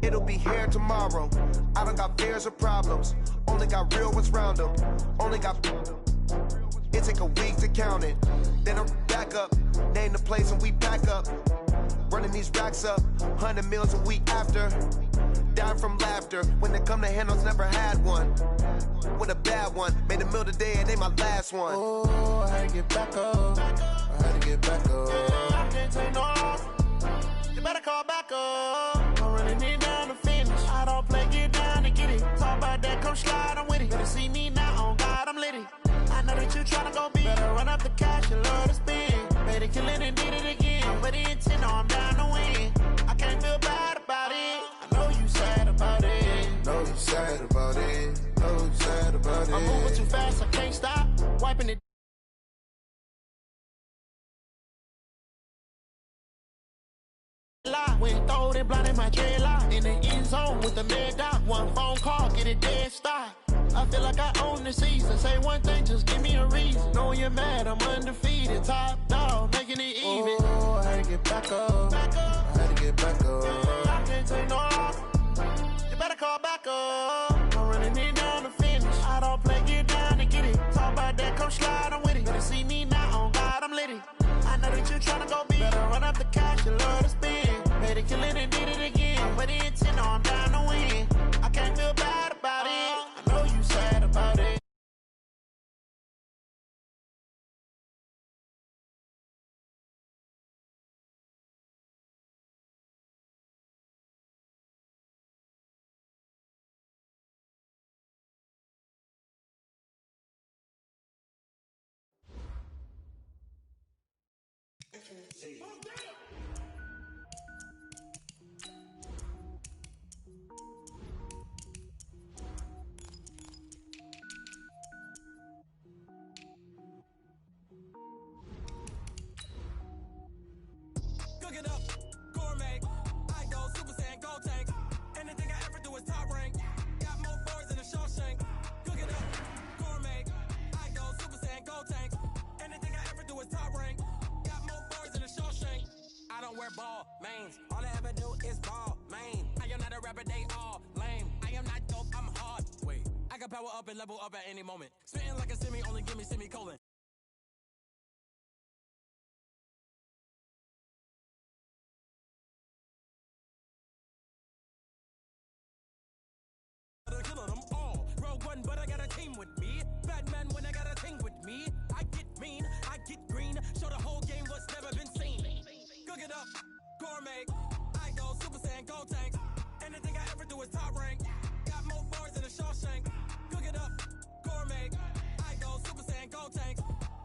it'll be here tomorrow. I don't got fears or problems, only got real ones round them. Only got, it take a week to count it. Then I'm back up, name the place and we pack up. Running these racks up, 100 meals a week after. Dying from laughter, when they come to handles, never had one. With a bad one, made a meal today and ain't my last one. Oh, I had to get back up, I had to get back up. I can't take no loss, you better call back up. I really need down to finish, I don't play, get down to get it. Talk about that, come slide, I'm with it. Better see me now, on God, I'm litty. I know that you tryna go big, better run up the cash, you love to spend. Made it, kill it and did it again, but the intent, no, I'm down to win. I can't feel bad about it, I know you sad about it. Know you sad about it, know you sad about it. I'm moving too fast, I can't stop, wiping it. When throw it blind in my dreadlock in the end zone with the mad dot. One phone call, get it dead stop. I feel like I own the season. Say one thing, just give me a reason. Know you're mad, I'm undefeated. Top dog, making it even. Oh, I had to get back up, I had to get back up. I can't take no loss, you better call back up. I'm running it down to finish, I don't play, get down to get it. Talk about that, come slide, I'm with it. Better see me now, on God, I'm litty. I know that you tryna go big, better run up the cash, you love to spend. Made it, kill it and did it again, but the intent, no, I'm down to win. I can't feel bad about it, I know you sad about it. Cook it up, gourmet. I go Super Saiyan, go tank. Anything I ever do is top rank. Got more fours than a Shawshank. Cook it up, gourmet. I go Super Saiyan, go tank. Anything I ever do is top rank. Got more fours than a Shawshank. I don't wear ball mains. All I ever do is ball main. I am not a rapper, they all lame. I am not dope, I'm hard. Wait, I can power up and level up at any moment. Spitting like a semi, only give me semicolon. Killing them all. Rogue One, but I got a team with me. Batman when I got a thing with me. I get mean, I get green. Show the whole game what's never been seen. Cook it up, gourmet. I go Super Saiyan, go tank. Anything I ever do is top rank. Got more fours than a Shawshank. Cook it up, gourmet. I go Super Saiyan, go tank.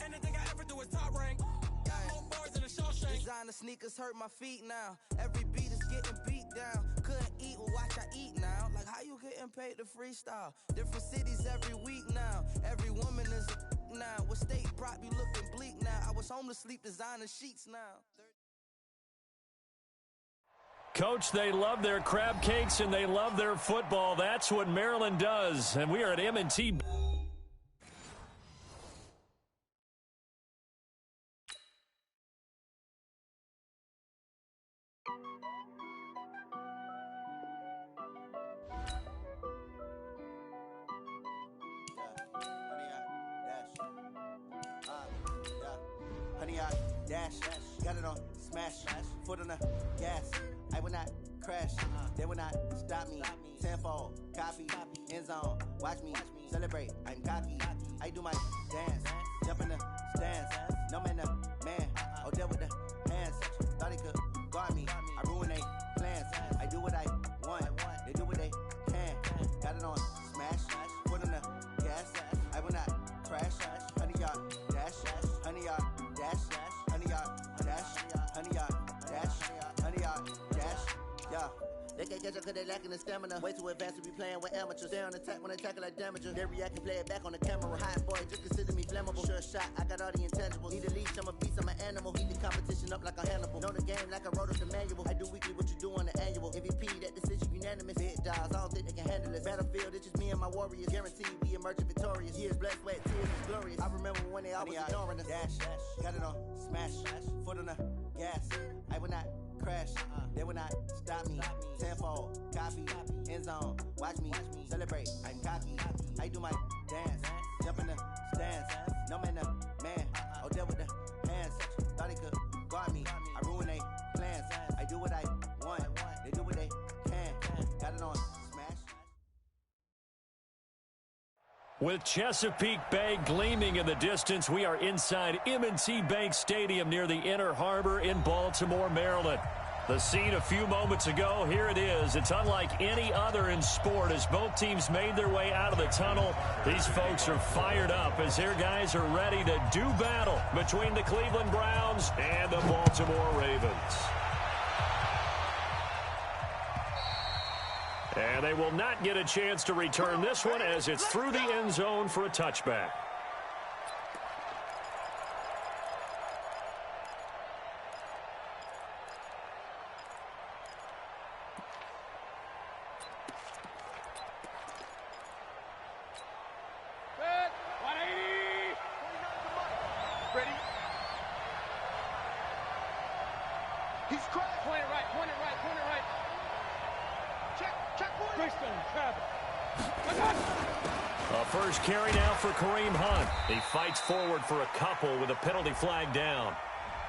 Anything I ever do is top rank. Got more fours than a Shawshank. Designer sneakers hurt my feet now. Every beat is getting beat down. Couldn't eat, well watch I eat now. Like how you getting paid to freestyle? Different cities every week now. Every woman is a now. What state prop you looking bleak now? I was home to sleep, designer sheets now. Coach, they love their crab cakes and they love their football. That's what Maryland does. And we are at M&T. Honey, I dash, got it on smash, foot on the gas. I will not crash, they will not stop me. Tenfold, copy, end zone, watch me celebrate. I'm cocky, I do my dance, jump in the stands. No man, the man, oh, deal with the hands. Thought he could guard me, I ruin they plans. I do what I want, they do what they can. Got it on smash, foot on the gas. I will not crash, honey, y'all dash, honey, y'all dash, honey, y'all dash, honey, y'all dash, honey, y'all dash, yeah. They can't catch up cause they lacking the stamina. Way too advanced to be playing with amateurs. Stay on attack when they tackle like damager. They react and play it back on the camera. Hot boy, just consider me flammable. Sure shot, I got all the intangibles. Need a leash, I'm a beast, I'm an animal. Heat the competition up like a Hannibal. Know the game like I wrote up the manual. I do weekly what you do on the annual. MVP, that decision unanimous. Big dogs, I don't think they can handle it. Battlefield, it's just me and my warriors. Guaranteed we emerge victorious. Years, blood, sweat, tears, is glorious. I remember when they always ignoring us. Dash, got it on smash, foot on the gas. I will not crash. They will not stop me. Tenfold, copy, end zone. Watch me celebrate. I'm cocky. I do my dance. Jump in the stands. No man, man. Oh, there with the hands. Thought he could guard me. I ruin they plans. I do what I want. They do what they can. Got it on smash. With Chesapeake Bay gleaming in the distance, we are inside M&T Bank Stadium near the Inner Harbor in Baltimore, Maryland. The scene a few moments ago, here it is. It's unlike any other in sport as both teams made their way out of the tunnel. These folks are fired up as their guys are ready to do battle between the Cleveland Browns and the Baltimore Ravens. And they will not get a chance to return this one as it's through the end zone for a touchback. Carry now for Kareem Hunt. He fights forward for a couple with a penalty flag down.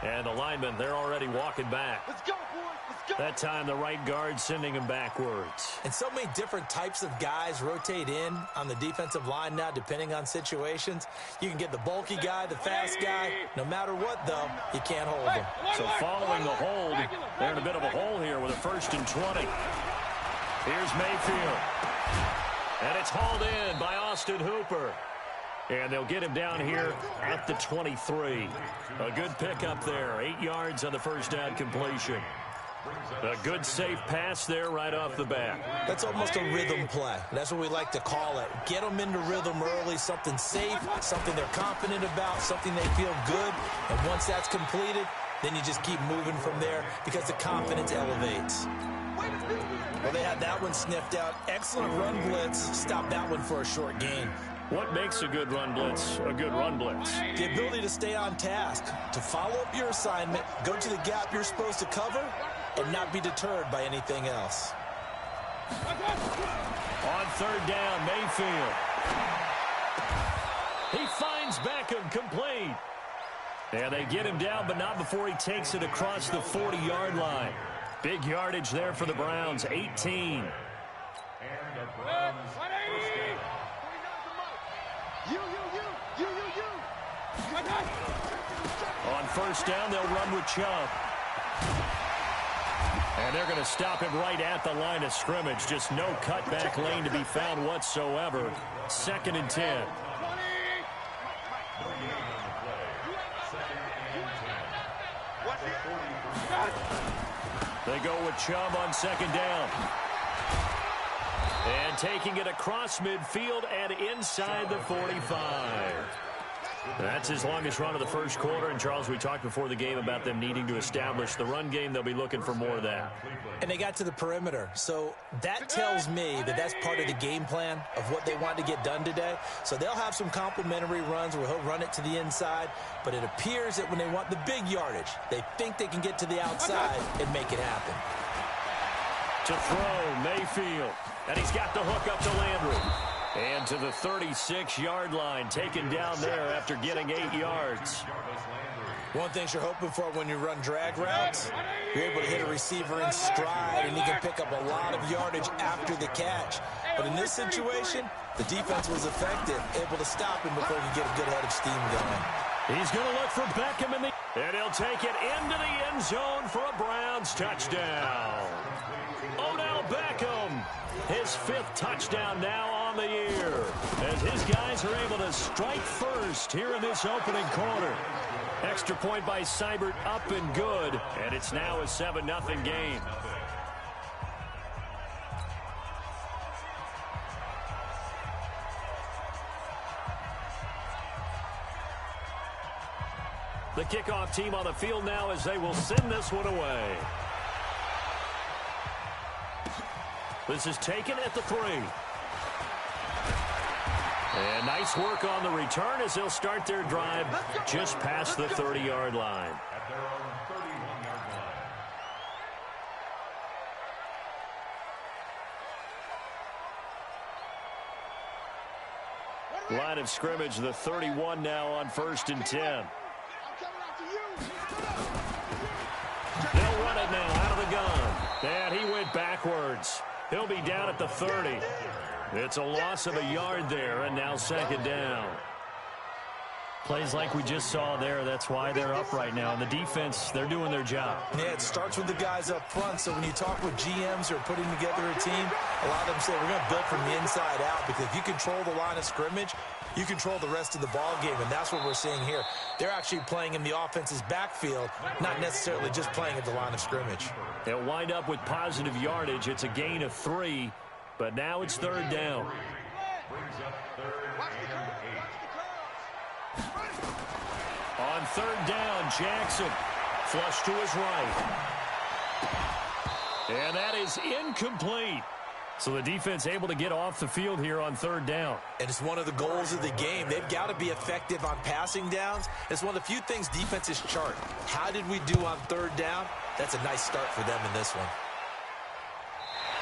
And the linemen, they're already walking back. Let's go, boys. Let's go. That time, the right guard sending him backwards. And so many different types of guys rotate in on the defensive line now, depending on situations. You can get the bulky guy, the fast guy. No matter what, though, you can't hold him. So following the hold, they're in a bit of a hole here with a 1st and 20. Here's Mayfield. And it's hauled in by Austin Hooper. And they'll get him down here at the 23. A good pickup there. 8 yards on the first down completion. A good safe pass there right off the bat. That's almost a rhythm play. That's what we like to call it. Get them into rhythm early, something safe, something they're confident about, something they feel good. And once that's completed, then you just keep moving from there because the confidence elevates. Well, they had that one sniffed out. Excellent run blitz. Stop that one for a short gain. What makes a good run blitz a good run blitz? The ability to stay on task, to follow up your assignment, go to the gap you're supposed to cover, and not be deterred by anything else. On 3rd down, Mayfield. He finds Beckham complete. And they get him down, but not before he takes it across the 40-yard line. Big yardage there for the Browns, 18. On 1st down, they'll run with Chubb. And they're going to stop him right at the line of scrimmage. Just no cutback lane to be found whatsoever. 2nd and 10. They go with Chubb on 2nd down. And taking it across midfield and inside the 45. That's his longest run of the first quarter. And, Charles, we talked before the game about them needing to establish the run game. They'll be looking for more of that. And they got to the perimeter. So that tells me that that's part of the game plan of what they want to get done today. So they'll have some complementary runs where he'll run it to the inside. But it appears that when they want the big yardage, they think they can get to the outside and make it happen. To throw, Mayfield. And he's got the hook up to Landry. And to the 36-yard line, taken down there after getting 8 yards. One thing you're hoping for when you run drag routes, you're able to hit a receiver in stride, and he can pick up a lot of yardage after the catch. But in this situation, the defense was effective, able to stop him before he could get a good head of steam going. He's going to look for Beckham in the... And he'll take it into the end zone for a Browns touchdown. Odell Beckham, his 5th touchdown now on the year, as his guys are able to strike first here in this opening quarter. Extra point by Seibert up and good, and it's now a 7-0 game. The kickoff team on the field now as they will send this one away. This is taken at the 3. And nice work on the return as they'll start their drive just past the 30-yard line. Line of scrimmage, the 31 now on 1st and 10. They'll run it now out of the gun. And he went backwards. He'll be down at the 30. It's a loss of a yard there, and now 2nd down. Plays like we just saw there. That's why they're up right now. And the defense, they're doing their job. Yeah, it starts with the guys up front. So when you talk with GMs who are putting together a team, a lot of them say we're going to build from the inside out, because if you control the line of scrimmage, you control the rest of the ball game, and that's what we're seeing here. They're actually playing in the offense's backfield, not necessarily just playing at the line of scrimmage. They'll wind up with positive yardage. It's a gain of 3, but now it's 3rd down. On 3rd down, Jackson flush to his right. And that is incomplete. So the defense able to get off the field here on 3rd down. And it's one of the goals of the game. They've got to be effective on passing downs. It's one of the few things defenses chart. How did we do on 3rd down? That's a nice start for them in this one.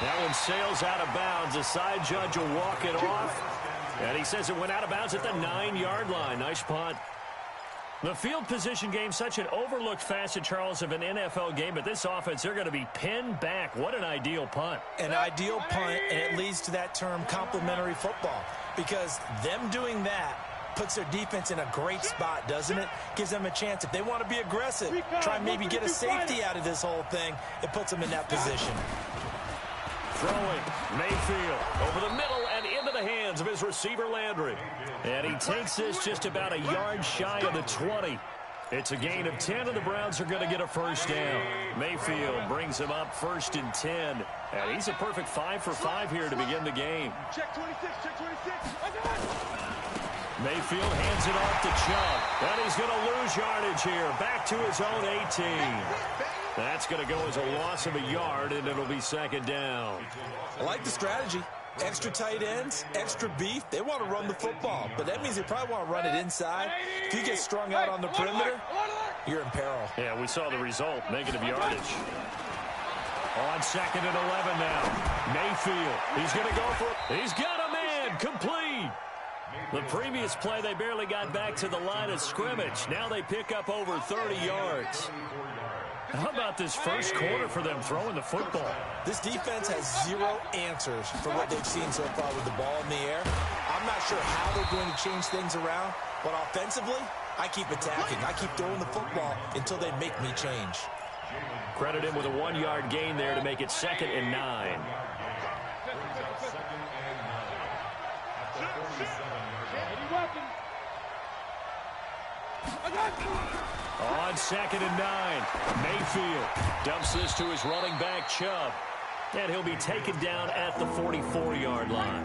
That one sails out of bounds. The side judge will walk it off. And he says it went out of bounds at the 9-yard line. Nice punt. The field position game, such an overlooked facet, Charles, of an NFL game. But this offense, they're going to be pinned back. What an ideal punt. An ideal punt, and it leads to that term complementary football. Because them doing that puts their defense in a great spot, doesn't it? Gives them a chance. If they want to be aggressive, try and maybe get a safety out of this whole thing, it puts them in that position. Throwing, Mayfield over the middle and into the hands of his receiver, Landry. And he takes this just about a yard shy of the 20. It's a gain of 10, and the Browns are going to get a 1st down. Mayfield brings him up 1st and 10. And he's a perfect 5 for 5 here to begin the game. Check 26, check 26. Mayfield hands it off to Chubb. And he's going to lose yardage here. Back to his own 18. That's going to go as a loss of a yard, and it'll be 2nd down. I like the strategy. Extra tight ends, extra beef. They want to run the football, but that means they probably want to run it inside. If you get strung out on the perimeter, you're in peril. Yeah, we saw the result, negative yardage. On 2nd and 11 now. Mayfield, he's going to go for it. He's got a man, complete. The previous play, they barely got back to the line of scrimmage. Now they pick up over 30 yards. How about this first quarter for them throwing the football? This defense has 0 answers for what they've seen so far with the ball in the air. I'm not sure how they're going to change things around, but offensively, I keep attacking. I keep throwing the football until they make me change. Credit him with a 1-yard gain there to make it 2nd and 9. On 2nd and 9, Mayfield dumps this to his running back, Chubb. And he'll be taken down at the 44-yard line.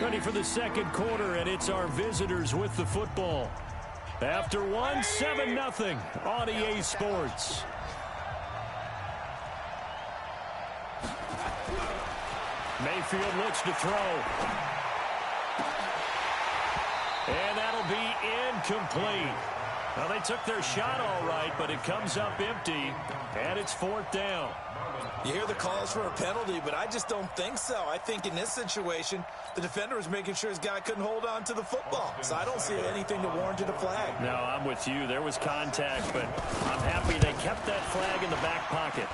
Ready for the 2nd quarter, and it's our visitors with the football. After 7-0 on EA Sports. Mayfield looks to throw. And that'll be incomplete. Now, they took their shot all right, but it comes up empty, and it's 4th down. You hear the calls for a penalty, but I just don't think so. I think in this situation, the defender was making sure his guy couldn't hold on to the football. So I don't see anything to warrant a flag. No, I'm with you. There was contact, but I'm happy they kept that flag in the back pocket.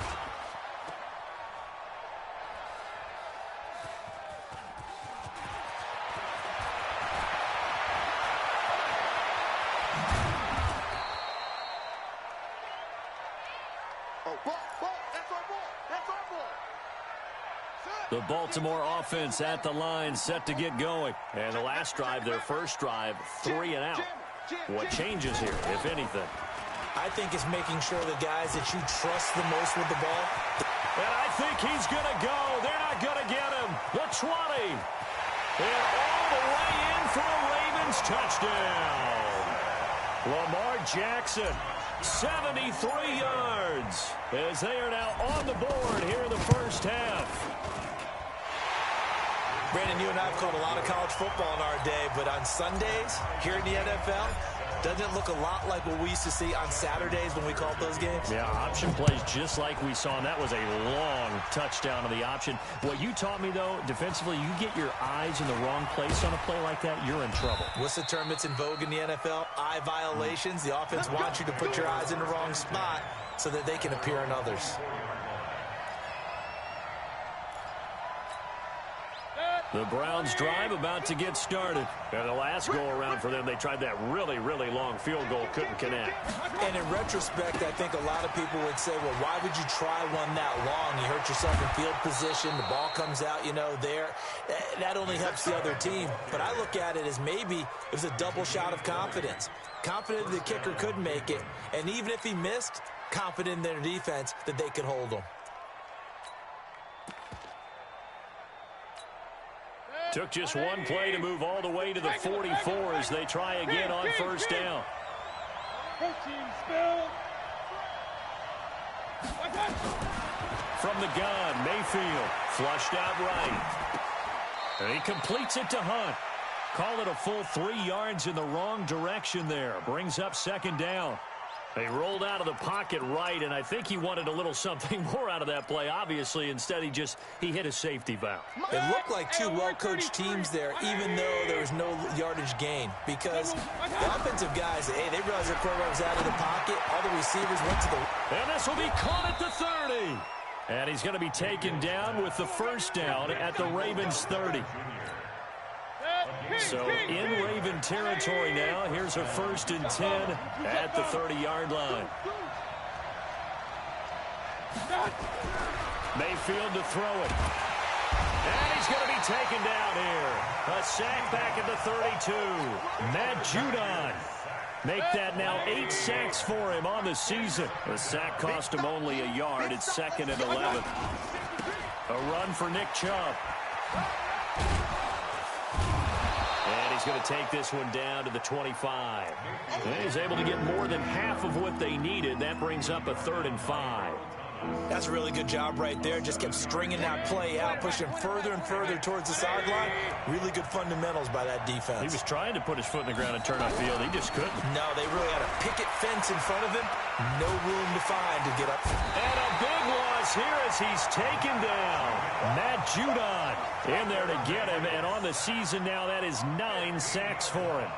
The Baltimore offense at the line, set to get going. And the last drive, their first drive, 3 and out. What changes here, if anything? I think it's making sure the guys that you trust the most with the ball. And I think he's going to go. They're not going to get him. The 20. And all the way in for a Ravens touchdown. Lamar Jackson, 73 yards, as they are now on the board here in the first half. Brandon, you and I have called a lot of college football in our day, but on Sundays, here in the NFL, Doesn't it look a lot like what we used to see on Saturdays when we called those games? Yeah, option plays just like we saw, and that was a long touchdown on the option. What you taught me, though, defensively, you get your eyes in the wrong place on a play like that, you're in trouble. What's the term that's in vogue in the NFL? Eye violations. The offense wants you to put your eyes in the wrong spot so that they can appear in others. The Browns drive about to get started. And the last go-around for them, they tried that really, really long field goal, couldn't connect. And in retrospect, I think a lot of people would say, well, why would you try one that long? You hurt yourself in field position. The ball comes out, you know, there. That only helps the other team. But I look at it as maybe it was a double shot of confidence. Confident the kicker could make it. And even if he missed, confident in their defense that they could hold him. Took just one play to move all the way to the 44 as they try again on first down. From the gun, Mayfield flushed out right. And he completes it to Hunt. Call it a full 3 yards in the wrong direction there. Brings up second down. They rolled out of the pocket right, and I think he wanted a little something more out of that play, obviously. Instead, he hit a safety valve. It looked like two well-coached teams there, even though there was no yardage gain. Because the offensive guys, hey, they realized their quarterback was out of the pocket. All the receivers went to the... And this will be caught at the 30. And he's going to be taken down with the first down at the Ravens 30. So in Raven territory now. Here's a 1st and 10 at the 30-yard line. Mayfield to throw it. And he's going to be taken down here. A sack back at the 32. Matt Judon. Make that now 8 sacks for him on the season. The sack cost him only a yard. It's 2nd and 11. A run for Nick Chubb. And he's going to take this one down to the 25. And he's able to get more than half of what they needed. That brings up a 3rd and 5. That's a really good job right there. Just kept stringing that play out, pushing further and further towards the sideline. Really good fundamentals by that defense. He was trying to put his foot in the ground and turn upfield. He just couldn't. No, they really had a picket fence in front of him. No room to find to get up. And a big loss here as he's taken down. Matt Judon in there to get him. And on the season now, that is 9 sacks for him.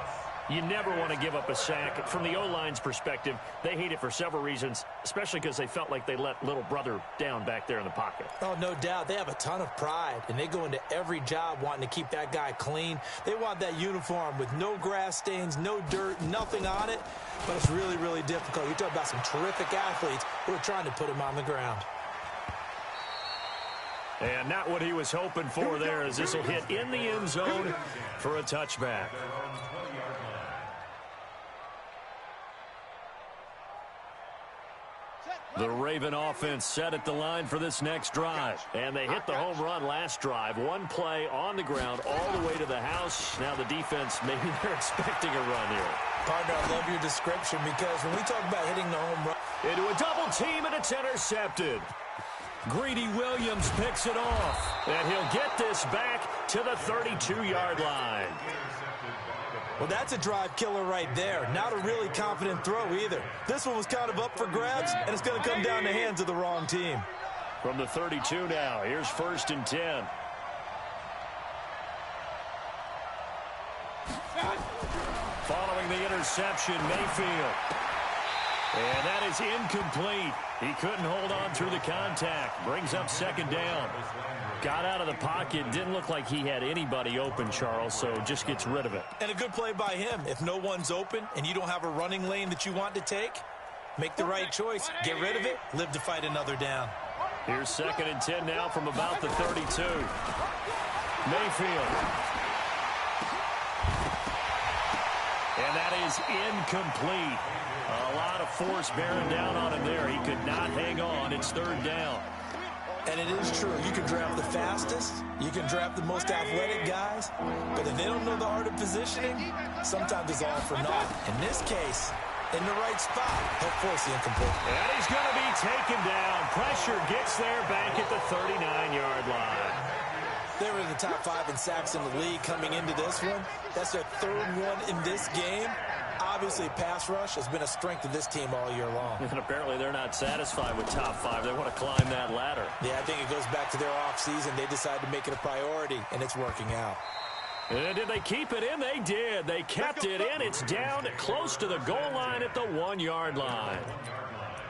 You never want to give up a sack. From the O-line's perspective, they hate it for several reasons, especially because they felt like they let little brother down back there in the pocket. Oh, no doubt. They have a ton of pride, and they go into every job wanting to keep that guy clean. They want that uniform with no grass stains, no dirt, nothing on it. But it's really, really difficult. You're talking about some terrific athletes who are trying to put him on the ground. And not what he was hoping for there, as this will hit in the end zone for a touchback. The Raven offense set at the line for this next drive. And they hit the home run last drive. One play on the ground all the way to the house. Now the defense, maybe they're expecting a run here. Partner, I love your description because when we talk about hitting the home run. Into a double team, and it's intercepted. Greedy Williams picks it off. And he'll get this back to the 32-yard line. Well, that's a drive killer right there. Not a really confident throw either. This one was kind of up for grabs, and it's going to come down the hands of the wrong team. From the 32 now, here's 1st and 10. Following the interception, Mayfield. And that is incomplete. He couldn't hold on through the contact. Brings up 2nd down. Got out of the pocket. Didn't look like he had anybody open, Charles, so just gets rid of it. And a good play by him. If no one's open and you don't have a running lane that you want to take, make the right choice. Get rid of it. Live to fight another down. Here's 2nd and 10 now from about the 32. Mayfield. And that is incomplete. A lot of force bearing down on him there. He could not hang on. It's 3rd down. And it is true. You can draft the fastest. You can draft the most athletic guys. But if they don't know the art of positioning, sometimes it's all for naught. In this case, in the right spot, he'll force the incomplete. And he's going to be taken down. Pressure gets there back at the 39-yard line. They were in the top 5 in sacks in the league coming into this one. That's their 3rd one in this game. obviously, pass rush has been a strength of this team all year long. And apparently they're not satisfied with top 5. They want to climb that ladder. Yeah, I think it goes back to their offseason. They decided to make it a priority, and it's working out. And did they keep it in? They did. They kept it in. It's down close to the goal line at the 1-yard line.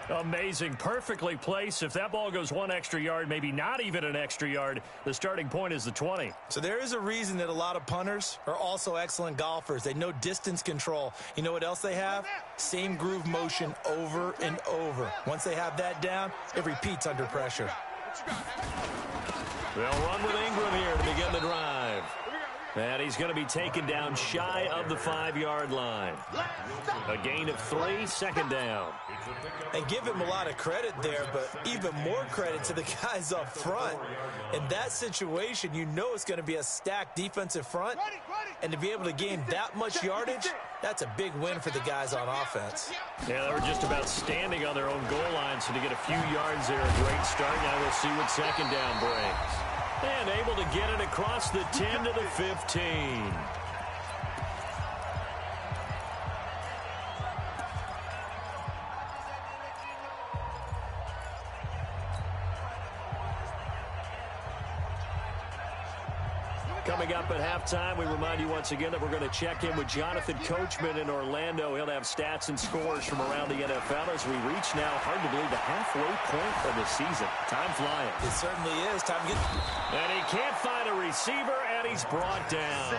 Amazing. Perfectly placed. If that ball goes 1 extra yard, maybe not even an extra yard, the starting point is the 20. So there is a reason that a lot of punters are also excellent golfers. They know distance control. You know what else they have? Same groove motion over and over. Once they have that down, it repeats under pressure. They'll run with Ingram here to begin the drive. And he's going to be taken down shy of the 5-yard line. A gain of 3, second down. And give him a lot of credit there, but even more credit to the guys up front. In that situation, you know it's going to be a stacked defensive front. And to be able to gain that much yardage, that's a big win for the guys on offense. Yeah, they were just about standing on their own goal line, so to get a few yards there, a great start. Now we'll see what second down brings. And able to get it across the 10 to the 15. Coming up at halftime, we remind you once again that we're going to check in with Jonathan Coachman in Orlando. He'll have stats and scores from around the NFL as we reach now, hard to believe, the halfway point of the season. Time flying. It certainly is. Time to get... And he can't find a receiver, and he's brought down.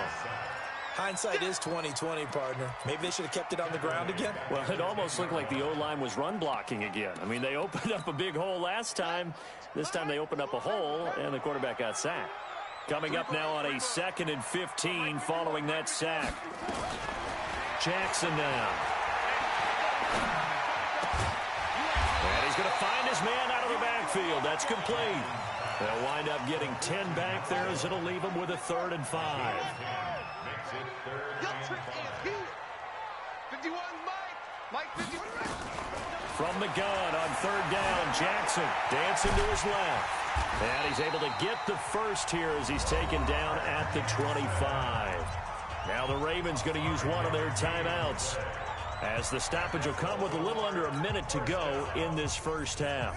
Hindsight is 20/20, partner. Maybe they should have kept it on the ground again. Well, it almost looked like the O-line was run blocking again. I mean, they opened up a big hole last time. This time they opened up a hole, and the quarterback got sacked. Coming up now on a 2nd and 15 following that sack. Jackson now. And he's going to find his man out of the backfield. That's complete. They'll wind up getting 10 back there as it'll leave them with a 3rd and 5. From the gun on 3rd down, Jackson dancing to his left. And he's able to get the first here as he's taken down at the 25. Now the Ravens going to use one of their timeouts as the stoppage will come with a little under a minute to go in this first half.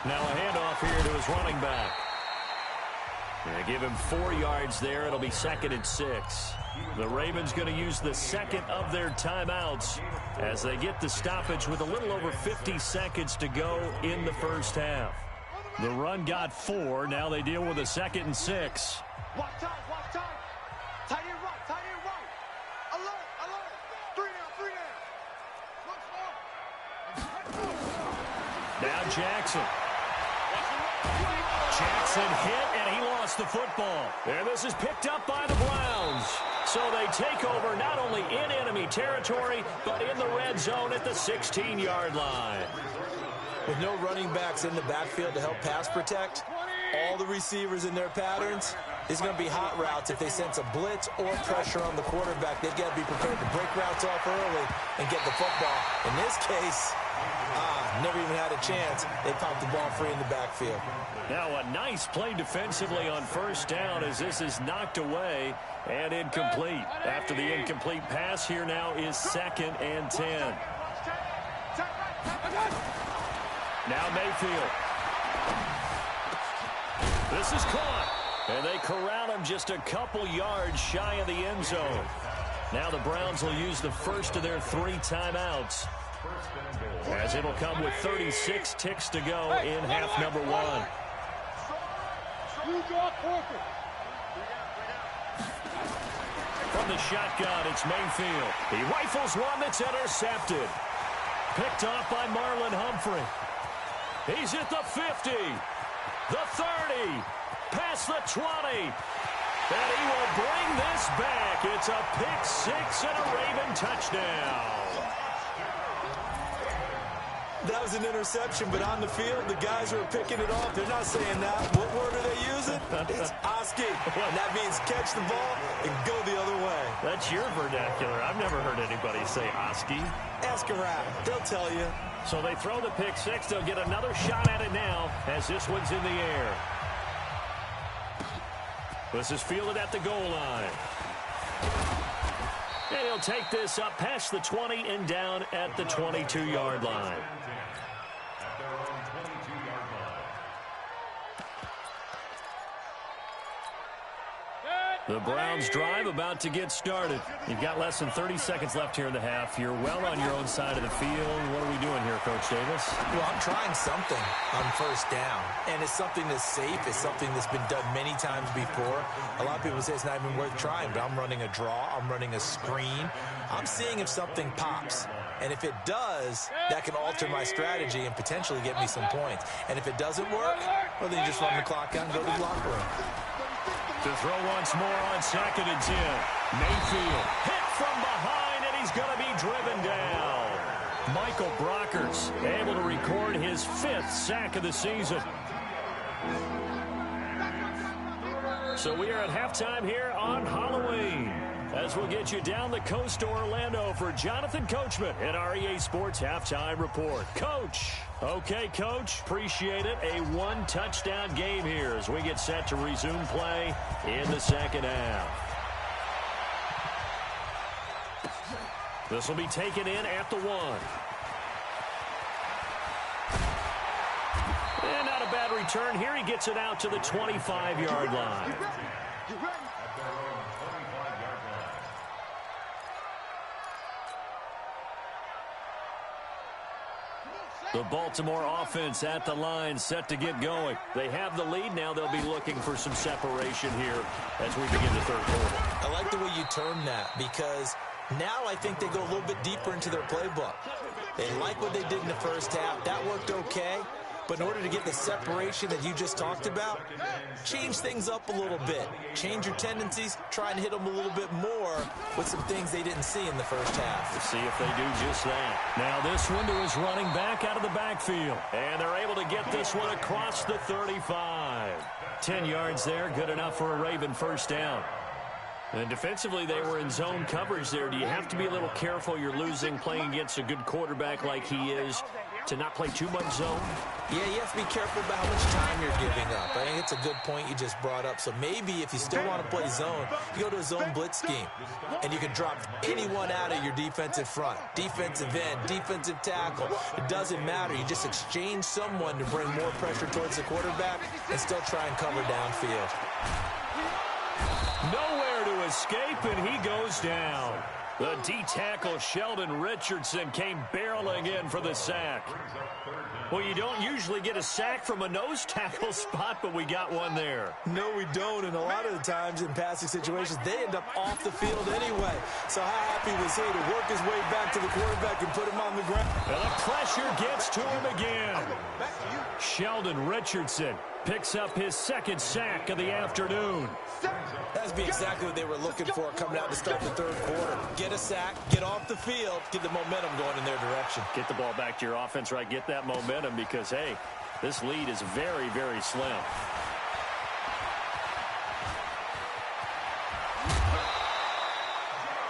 Now a handoff here to his running back. They give him 4 yards there. It'll be 2nd and 6. The Ravens going to use the second of their timeouts as they get the stoppage with a little over 50 seconds to go in the first half. The run got 4. Now they deal with a 2nd and 6. Watch time. Tight end right. Alert. 3 down. Now Jackson. Jackson hit, and he lost the football. And this is picked up by the Browns. So they take over not only in enemy territory, but in the red zone at the 16-yard line. With no running backs in the backfield to help pass protect, all the receivers in their patterns, it's going to be hot routes. If they sense a blitz or pressure on the quarterback, they've got to be prepared to break routes off early and get the football. In this case, never even had a chance. They popped the ball free in the backfield. Now a nice play defensively on 1st down as this is knocked away and incomplete. After the incomplete pass, here now is 2nd and 10. Now Mayfield. This is caught. And they corral him just a couple yards shy of the end zone. Now the Browns will use the first of their 3 timeouts, as it'll come with 36 ticks to go in half number 1. From the shotgun, it's Mayfield. He rifles one that's intercepted. Picked off by Marlon Humphrey. He's at the 50, the 30, past the 20. And he will bring this back. It's a pick 6 and a Raven touchdown. That was an interception, but on the field, the guys who are picking it off, they're not saying that. What word are they using? It's Oski. And that means catch the ball and go the other way. That's your vernacular. I've never heard anybody say Oski. Ask around. They'll tell you. So they throw the pick 6. They'll get another shot at it now as this one's in the air. This is fielded at the goal line. And he'll take this up past the 20 and down at the 22-yard line. The Browns drive about to get started. You've got less than 30 seconds left here in the half. You're well on your own side of the field. What are we doing here, Coach Davis? Well, I'm trying something on first down, and it's something that's safe. It's something that's been done many times before. A lot of people say it's not even worth trying, but I'm running a draw. I'm running a screen. I'm seeing if something pops. And if it does, that can alter my strategy and potentially get me some points. And if it doesn't work, well, then you just run the clock out and go to the locker room. To throw once more on 2nd and 10. Mayfield hit from behind, and he's going to be driven down. Michael Brockers able to record his 5th sack of the season. So we are at halftime here on Halloween, as we'll get you down the coast to Orlando for Jonathan Coachman at our EA Sports Halftime Report. Coach. Okay, Coach. Appreciate it. A one-touchdown game here as we get set to resume play in the second half. This will be taken in at the 1. And not a bad return here. He gets it out to the 25-yard line. The Baltimore offense at the line, set to get going. They have the lead. Now they'll be looking for some separation here as we begin the third quarter. I like the way you termed that, because now I think they go a little bit deeper into their playbook. They like what they did in the first half. That worked okay. But in order to get the separation that you just talked about, change things up a little bit. Change your tendencies. Try and hit them a little bit more with some things they didn't see in the first half. Let's see if they do just that. Now this window is running back out of the backfield. And they're able to get this one across the 35. 10 yards there, good enough for a Raven first down. And defensively, they were in zone coverage there. Do you have to be a little careful? You're losing, playing against a good quarterback like he is, to not play too much zone? Yeah, you have to be careful about how much time you're giving up. I think it's a good point you just brought up. So maybe if you still want to play zone, you go to a zone blitz scheme. And you can drop anyone out of your defensive front. Defensive end, defensive tackle. It doesn't matter. You just exchange someone to bring more pressure towards the quarterback and still try and cover downfield. Nowhere to escape, and he goes down. The D-tackle, Sheldon Richardson, came barreling in for the sack. Well, you don't usually get a sack from a nose tackle spot, but we got one there. No, we don't, and a lot of the times in passing situations, they end up off the field anyway. So how happy was he to work his way back to the quarterback and put him on the ground? And the pressure gets to him again. Sheldon Richardson picks up his 2nd sack of the afternoon. That's be exactly what they were looking for coming out to start the third quarter. Get a sack, get off the field, get the momentum going in their direction. Get the ball back to your offense, right? Get that momentum because, hey, this lead is very, very slim.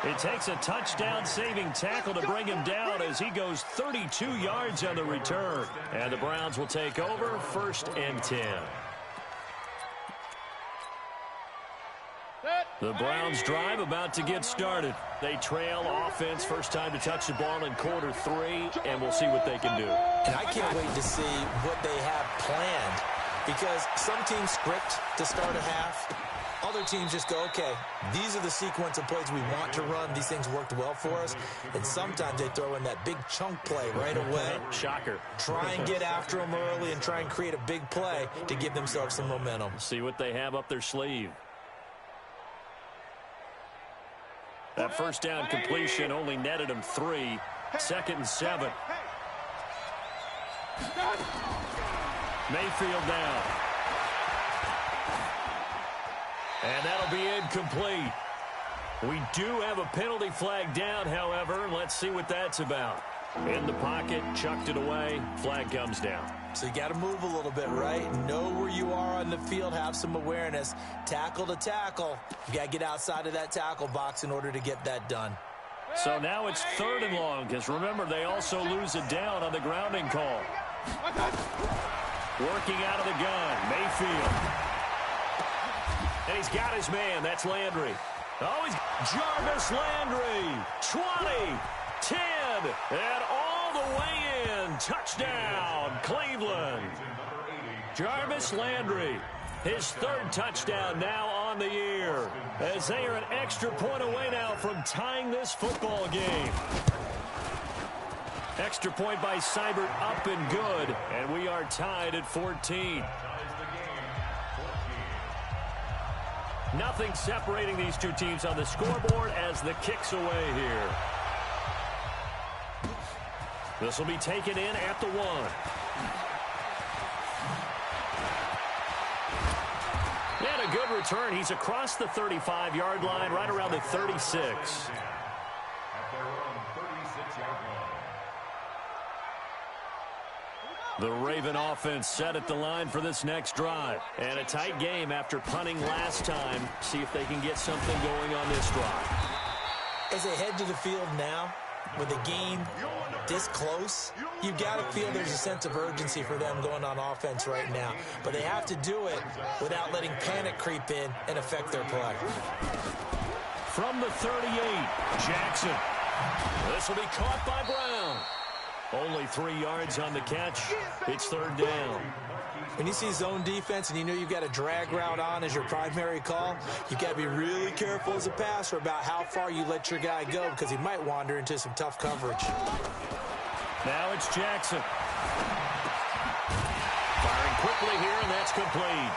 It takes a touchdown-saving tackle to bring him down as he goes 32 yards on the return. And the Browns will take over 1st and 10. The Browns drive about to get started. They trail offense, first time to touch the ball in quarter 3, and we'll see what they can do. And I can't wait to see what they have planned, because some teams script to start a half. Other teams just go, okay, these are the sequence of plays we want to run. These things worked well for us. And sometimes they throw in that big chunk play right away. Shocker. Try and get after them early and try and create a big play to give themselves some momentum. See what they have up their sleeve. That first down completion only netted him 3. 2nd and 7. Mayfield down. And that'll be incomplete. We do have a penalty flag down, however. Let's see what that's about. In the pocket, chucked it away, flag comes down. So you got to move a little bit, right? Know where you are on the field, have some awareness. Tackle to tackle. You got to get outside of that tackle box in order to get that done. So now it's 3rd and long, because remember, they also lose it down on the grounding call. Working out of the gun, Mayfield. And he's got his man. That's Landry. Oh, he's Jarvis Landry. 20, 10, and all the way in. Touchdown, Cleveland. Jarvis Landry, his third touchdown now on the year, as they are an extra point away now from tying this football game. Extra point by Seibert up and good, and we are tied at 14. Nothing separating these two teams on the scoreboard as the kick's away here. This will be taken in at the 1. And a good return. He's across the 35-yard line, right around the 36. The Raven offense set at the line for this next drive. And a tight game after punting last time. See if they can get something going on this drive. As they head to the field now, with the game this close, you've got to feel there's a sense of urgency for them going on offense right now. But they have to do it without letting panic creep in and affect their play. From the 38, Jackson. This will be caught by Brown. Only 3 yards on the catch. It's third down. When you see zone defense and you know you've got a drag route on as your primary call, you've got to be really careful as a passer about how far you let your guy go because he might wander into some tough coverage. Now it's Jackson. Firing quickly here, and that's complete.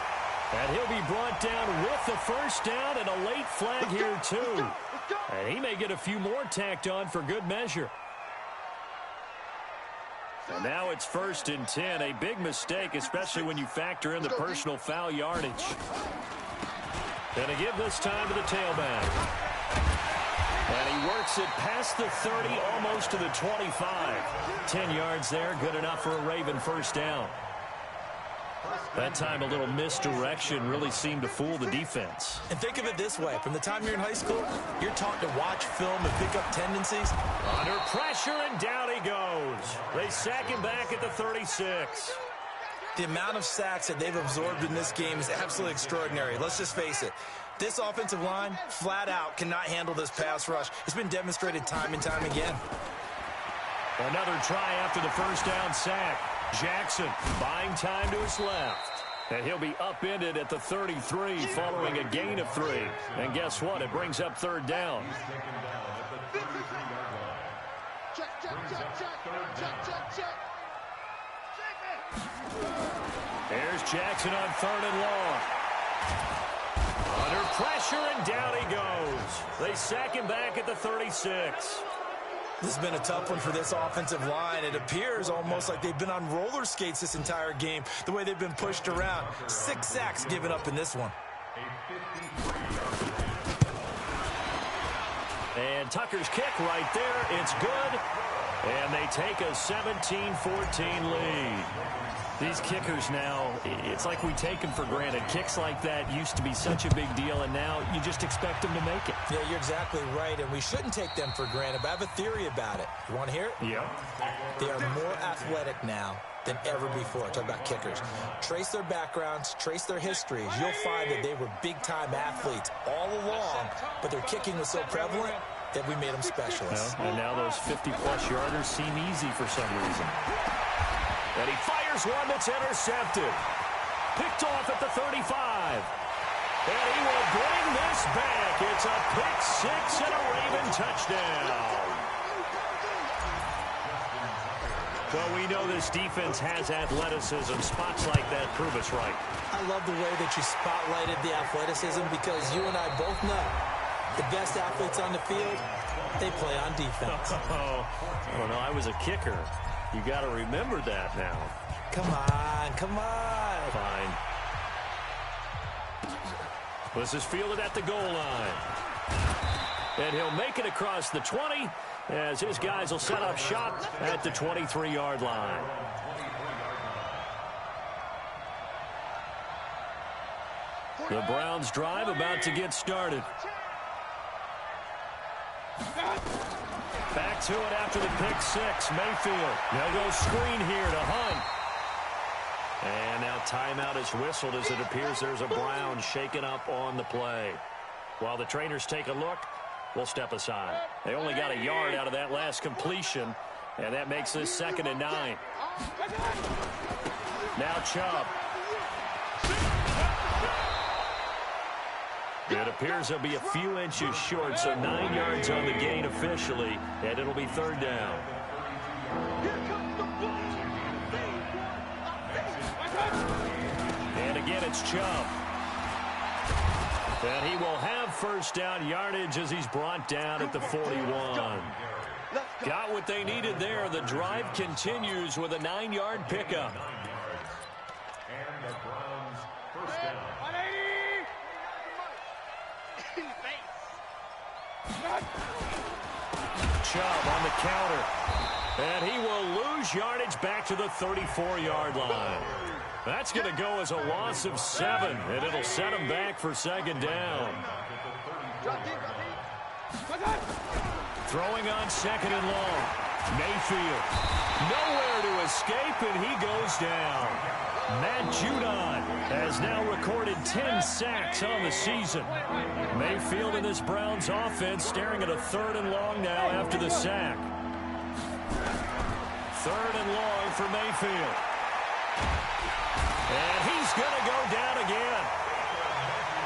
And he'll be brought down with the first down and a late flag here, too. And he may get a few more tacked on for good measure. And now it's 1st and 10. A big mistake, especially when you factor in the personal foul yardage. Gonna give this time to the tailback. And he works it past the 30, almost to the 25. 10 yards there, good enough for a Raven first down. That time a little misdirection really seemed to fool the defense. And think of it this way. From the time you're in high school, you're taught to watch film and pick up tendencies. Under pressure, and down he goes. They sack him back at the 36. The amount of sacks that they've absorbed in this game is absolutely extraordinary. Let's just face it. This offensive line, flat out, cannot handle this pass rush. It's been demonstrated time and time again. Another try after the first down sack. Jackson buying time to his left. And he'll be upended at the 33 following a gain of 3. And guess what? It brings up third down. Here's Jackson on 3rd and long. Under pressure, and down he goes. They sack him back at the 36. This has been a tough one for this offensive line. It appears almost like they've been on roller skates this entire game, the way they've been pushed around. 6 sacks given up in this one. And Tucker's kick right there. It's good. And they take a 17-14 lead. These kickers now, it's like we take them for granted. Kicks like that used to be such a big deal, and now you just expect them to make it. Yeah, you're exactly right, and we shouldn't take them for granted, but I have a theory about it. You want to hear it? Yeah. They are more athletic now than ever before. Talk about kickers. Trace their backgrounds, trace their histories. You'll find that they were big-time athletes all along, but their kicking was so prevalent that we made them specialists. Well, and now those 50-plus yarders seem easy for some reason. And he fires one that's intercepted. Picked off at the 35. And he will bring this back. It's a pick 6 and a Raven touchdown. Well, we know this defense has athleticism. Spots like that prove us right. I love the way that you spotlighted the athleticism because you and I both know the best athletes on the field, they play on defense. Oh, I don't know. I was a kicker. You got to remember that now. Come on, come on. Fine. This is fielded at the goal line. And he'll make it across the 20 as his guys will set up shop at the 23-yard line. The Browns drive about to get started. Back to it after the pick 6. Mayfield. They'll go screen here to Hunt. And now timeout is whistled as it appears there's a Brown shaken up on the play. While the trainers take a look, we'll step aside. They only got a yard out of that last completion, and that makes this 2nd and 9. Now Chubb. It appears they'll be a few inches short, so 9 yards on the gain officially, and it'll be 3rd down. And again, it's Chubb. And he will have 1st down yardage as he's brought down at the 41. Got what they needed there. The drive continues with a 9-yard pickup. And the Browns' 1st down. Chubb on the counter. And he will lose yardage back to the 34-yard line. That's going to go as a loss of 7, and it'll set him back for 2nd down. Throwing on 2nd and long. Mayfield. Nowhere to escape, and he goes down. Matt Judon has now recorded 10 sacks on the season. Mayfield in this Browns offense staring at a 3rd and long now after the sack. 3rd and long for Mayfield. And he's going to go down again.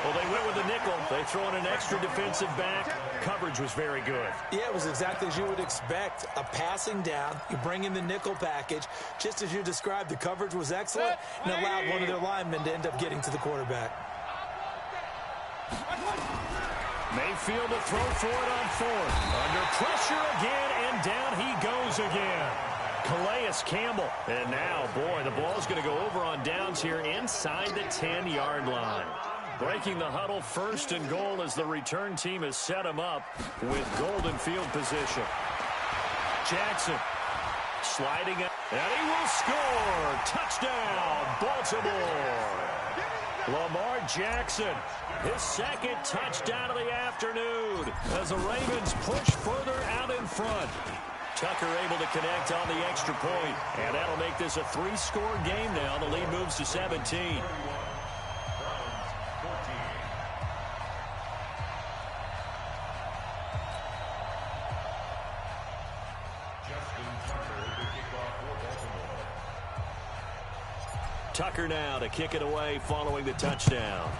Well, they went with the nickel. They throw in an extra defensive back. Coverage was very good. Yeah, it was exactly as you would expect. A passing down. You bring in the nickel package. Just as you described, the coverage was excellent and allowed one of their linemen to end up getting to the quarterback. Mayfield to throw for it on 4th. Under pressure again, and down he goes again. Calais Campbell. And now, boy, the ball's going to go over on downs here inside the 10-yard line. Breaking the huddle, 1st and goal as the return team has set him up with golden field position. Jackson sliding up, and he will score. Touchdown, Baltimore. Lamar Jackson, his 2nd touchdown of the afternoon as the Ravens push further out in front. Tucker able to connect on the extra point, and that'll make this a 3-score game now. The lead moves to 17. Tucker now to kick it away following the touchdown.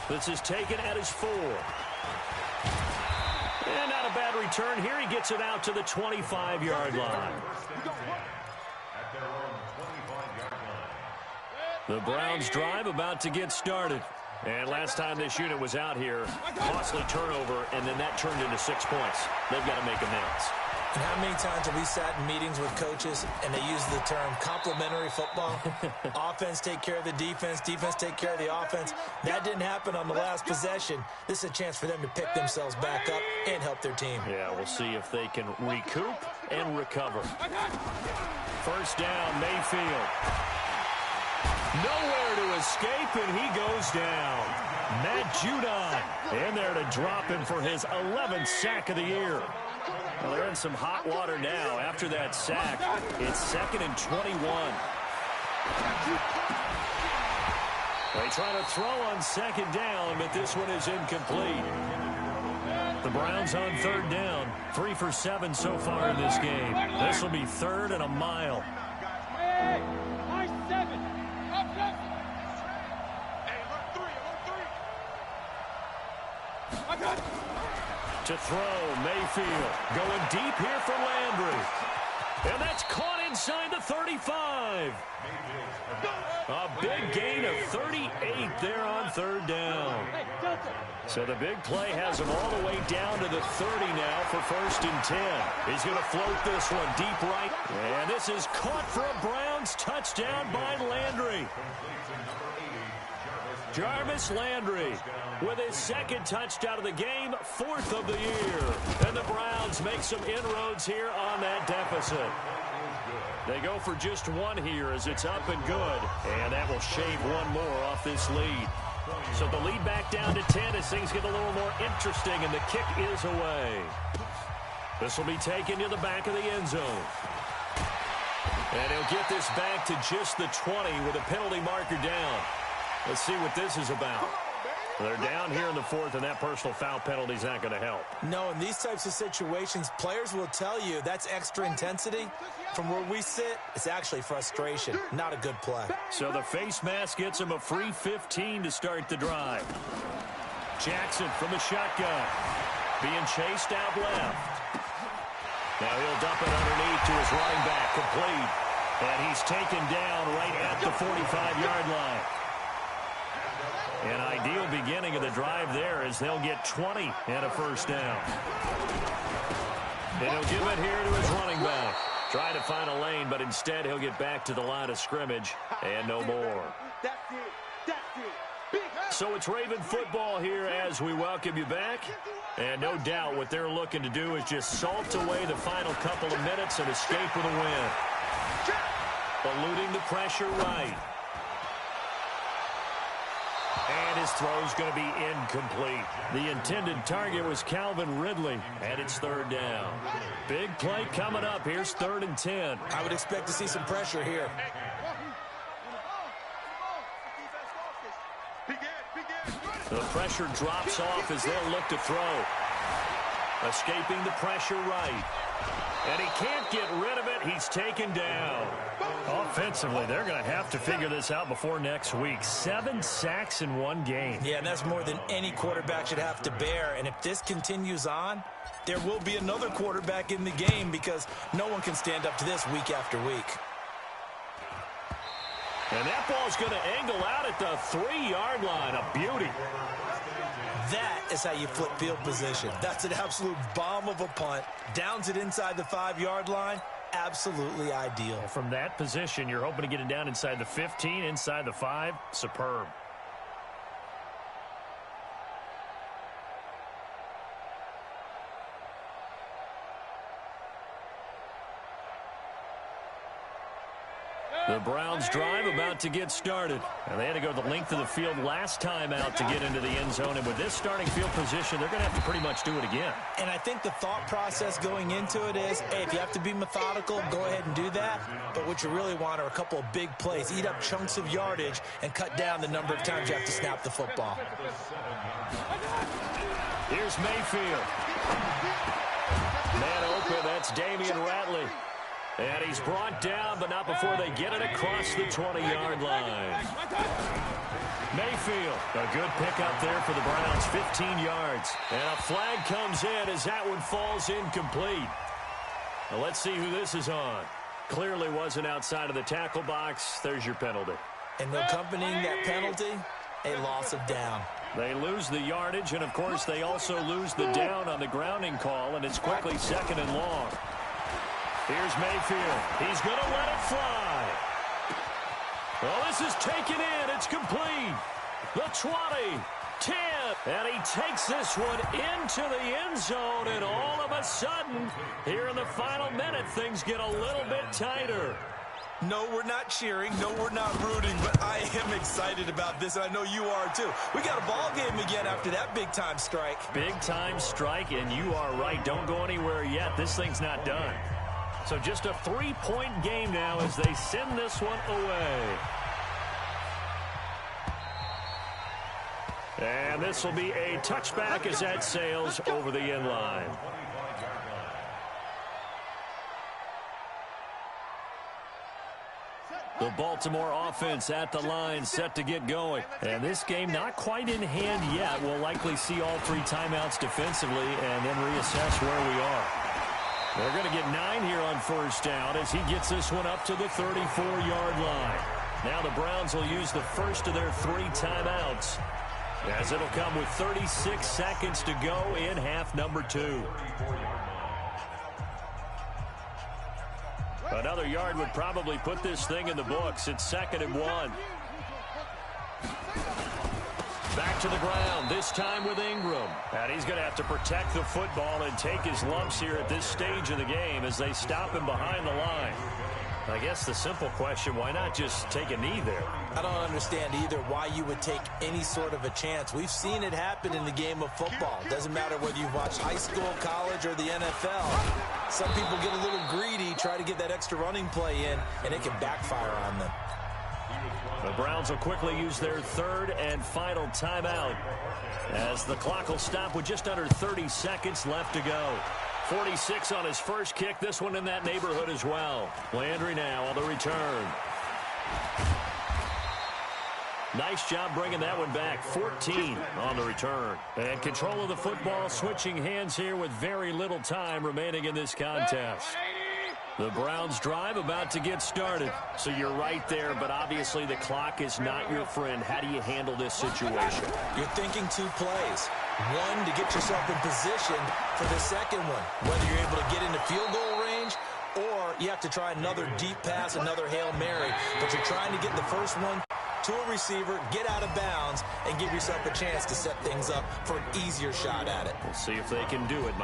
This is taken at his 4. And not a bad return here. He gets it out to the 25-yard line. The Browns drive about to get started. And last time this unit was out here, costly turnover, and then that turned into 6 points. They've got to make amends. And how many times have we sat in meetings with coaches and they use the term complementary football? Offense take care of the defense, defense take care of the offense. That didn't happen on the last possession. This is a chance for them to pick themselves back up and help their team. Yeah, we'll see if they can recoup and recover. 1st down, Mayfield. Nowhere to escape, and he goes down. Matt Judon in there to drop him for his 11th sack of the year. Well, they're in some hot water now after that sack. It's 2nd and 21. They try to throw on 2nd down, but this one is incomplete. The Browns on 3rd down. 3 for 7 so far in this game. This will be 3rd and a mile. To throw, Mayfield going deep here for Landry. And that's caught inside the 35. A big gain of 38 there on 3rd down. So the big play has him all the way down to the 30 now for 1st and 10. He's going to float this one deep right. And this is caught for a Browns touchdown by Landry. Jarvis Landry with his 2nd touchdown of the game, 4th of the year. And the Browns make some inroads here on that deficit. They go for just 1 here as it's up and good. And that will shave 1 more off this lead. So the lead back down to 10 as things get a little more interesting, and the kick is away. This will be taken to the back of the end zone. And he'll get this back to just the 20 with a penalty marker down. Let's see what this is about. They're down here in the fourth, and that personal foul penalty is not going to help. No, in these types of situations, players will tell you that's extra intensity. From where we sit, it's actually frustration, not a good play. So the face mask gets him a free 15 to start the drive. Jackson from the shotgun, being chased out left. Now he'll dump it underneath to his running back, complete. And he's taken down right at the 45-yard line. An ideal beginning of the drive there as they'll get 20 and a first down. And he'll give it here to his running back. Trying to find a lane, but instead he'll get back to the line of scrimmage and no more. So it's Raven football here as we welcome you back. And no doubt what they're looking to do is just salt away the final couple of minutes and escape with a win. Eluding the pressure right. And his throw's going to be incomplete. The intended target was Calvin Ridley, and it's third down. Big play coming up. Here's 3rd and 10. I would expect to see some pressure here. The pressure drops off as they'll look to throw. Escaping the pressure right. And he can't get rid of it. He's taken down. Offensively, they're going to have to figure this out before next week. 7 sacks in one game. Yeah, and that's more than any quarterback should have to bear. And if this continues on, there will be another quarterback in the game because no one can stand up to this week after week. And that ball's going to angle out at the 3-yard line. A beauty. That is how you flip field position. That's an absolute bomb of a punt. Downs it inside the 5-yard line. Absolutely ideal. From that position, you're hoping to get it down inside the 15, inside the 5. Superb. The Browns drive about to get started. And they had to go the length of the field last time out to get into the end zone. And with this starting field position, they're going to have to pretty much do it again. And I think the thought process going into it is, hey, if you have to be methodical, go ahead and do that. But what you really want are a couple of big plays. Eat up chunks of yardage and cut down the number of times you have to snap the football. Here's Mayfield. Man open, that's Damian Ratley. And he's brought down, but not before they get it across the 20-yard line. Mayfield, a good pickup there for the Browns, 15 yards. And a flag comes in as that one falls incomplete. Now let's see who this is on. Clearly wasn't outside of the tackle box. There's your penalty. And accompanying that penalty, a loss of down. They lose the yardage, and of course they also lose the down on the grounding call, and it's quickly 2nd and long. Here's Mayfield. He's going to let it fly. Well, this is taken in. It's complete. The 20, 10, and he takes this one into the end zone, and all of a sudden, here in the final minute, things get a little bit tighter. No, we're not cheering. No, we're not rooting, but I am excited about this, and I know you are too. We got a ball game again after that big-time strike. Big-time strike, and you are right. Don't go anywhere yet. This thing's not done. So just a 3-point game now as they send this one away. And this will be a touchback as that sails over the end line. The Baltimore offense at the line, set to get going. And this game not quite in hand yet. We'll likely see all 3 timeouts defensively and then reassess where we are. They're going to get 9 here on first down as he gets this one up to the 34-yard line. Now the Browns will use the first of their 3 timeouts as it'll come with 36 seconds to go in half number 2. Another yard would probably put this thing in the books. It's 2nd and 1. Back to the ground, this time with Ingram. And he's going to have to protect the football and take his lumps here at this stage of the game as they stop him behind the line. I guess the simple question, why not just take a knee there? I don't understand either why you would take any sort of a chance. We've seen it happen in the game of football. Doesn't matter whether you've watched high school, college, or the NFL. Some people get a little greedy, try to get that extra running play in, and it can backfire on them. The Browns will quickly use their third and final timeout as the clock will stop with just under 30 seconds left to go. 46 on his first kick. This one in that neighborhood as well. Landry now on the return. Nice job bringing that one back. 14 on the return. And control of the football switching hands here with very little time remaining in this contest. The Browns drive about to get started. So you're right there, but obviously the clock is not your friend. How do you handle this situation? You're thinking two plays. One, to get yourself in position for the second one. Whether you're able to get into field goal range or you have to try another deep pass, another Hail Mary. But you're trying to get the first one to a receiver, get out of bounds, and give yourself a chance to set things up for an easier shot at it. We'll see if they can do it.